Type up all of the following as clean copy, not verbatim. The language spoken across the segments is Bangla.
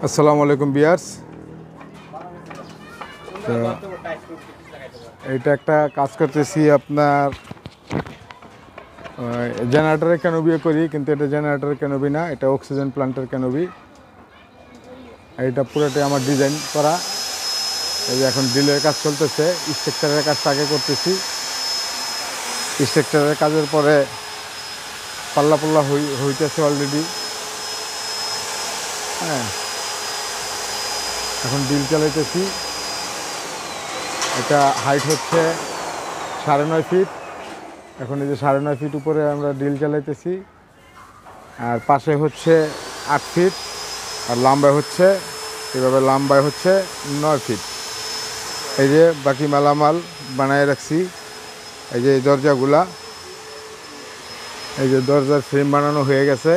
আসসালামু আলাইকুম বিয়ার্স। তো এইটা একটা কাজ করতেছি আপনার জেনারেটরের ক্যানোভি করি, কিন্তু এটা জেনারেটরের ক্যানোভি না, এটা অক্সিজেন প্লান্টের ক্যানোভি। এইটা পুরোটাই আমার ডিজাইন করা। এই যে এখন ড্রিলের কাজ চলতেছে, স্ট্রাকচারের কাজটা আগে করতেছি। স্ট্রাকচারের কাজের পরে পাল্লা পাল্লা হইতেছে অলরেডি। হ্যাঁ, এখন ড্রিল চালাইতেছি। এটা হাইট হচ্ছে 9.5 ফিট। এখন এই যে 9.5 ফিট উপরে আমরা ড্রিল চালাইতেছি। আর পাশে হচ্ছে 8 ফিট, আর লম্বায় হচ্ছে এভাবে লম্বায় হচ্ছে 9 ফিট। এই যে বাকি মালামাল বানায় রাখছি। এই যে দরজাগুলা, এই যে দরজার ফ্রেম বানানো হয়ে গেছে।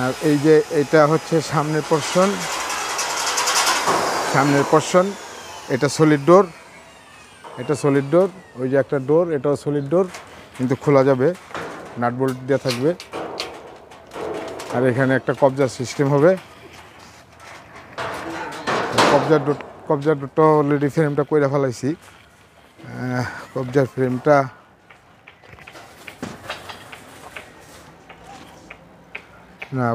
আর এই যে এটা হচ্ছে সামনের পোর্শন, এটা সলিড ডোর। এটা সলিড ডোর, ওই যে একটা ডোর, এটাও সলিড ডোর, কিন্তু খোলা যাবে, নাট বোল্ট দেওয়া থাকবে। আর এখানে একটা কবজার সিস্টেম হবে। কবজার ডোরটা অলরেডি ফ্রেমটা কইরা ফেলাইছি। কবজার ফ্রেমটা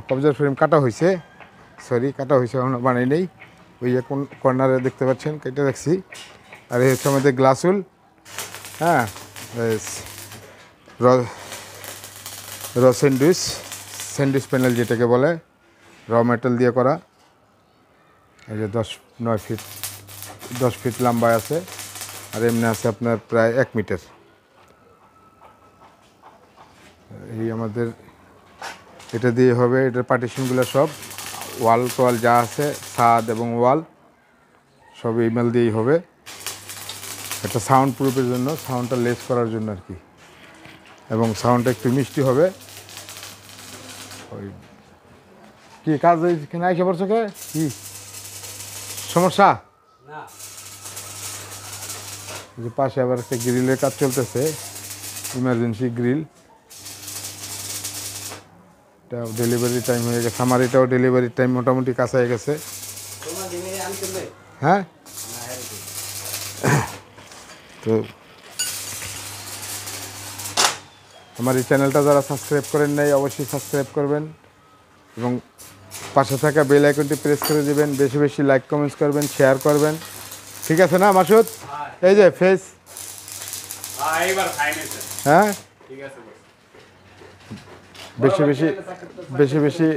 কবজার ফ্রেম কাটা হয়েছে, এখনো বানাই নেই। ওই যে কোন কর্নারে দেখতে পাচ্ছেন কেটে রাখছি। আর এই হচ্ছে আমাদের গ্লাসুল। হ্যাঁ, স্যান্ডউইচ প্যানেল যেটাকে বলে, র মেটাল দিয়ে করা। এই যে 10 ফিট লম্বায় আছে, আর এমনি আছে আপনার প্রায় 1 মিটার। এই আমাদের এটা দিয়ে হবে। এটার পার্টিশনগুলো সব ওয়াল টোয়াল যা আছে, ছাদ এবং ওয়াল সব ইমেল দিয়েই হবে। একটা সাউন্ড প্রুফের জন্য, সাউন্ডটা লেস করার জন্য আর কি, এবং সাউন্ডটা একটু মিষ্টি হবে। ওই কি কাজ এখানে আইসা পড়ছো, কে কি সমস্যা? যে পাশে আবার একটা গ্রিলের কাজ চলতেছে, ইমার্জেন্সি গ্রিল। এটা ডেলিভারি টাইম হয়ে গেছে আমার, এটাও ডেলিভারি টাইম মোটামুটি কাছে হয়ে গেছে। হ্যাঁ, তো আমার এই চ্যানেলটা যারা সাবস্ক্রাইব করেন নাই অবশ্যই সাবস্ক্রাইব করবেন, এবং পাশে থাকা বেল আইকনটি প্রেস করে দেবেন। বেশি বেশি লাইক কমেন্টস করবেন, শেয়ার করবেন। ঠিক আছে না মাসুদ? এই যে ফেস, হ্যাঁ, বেশি বেশি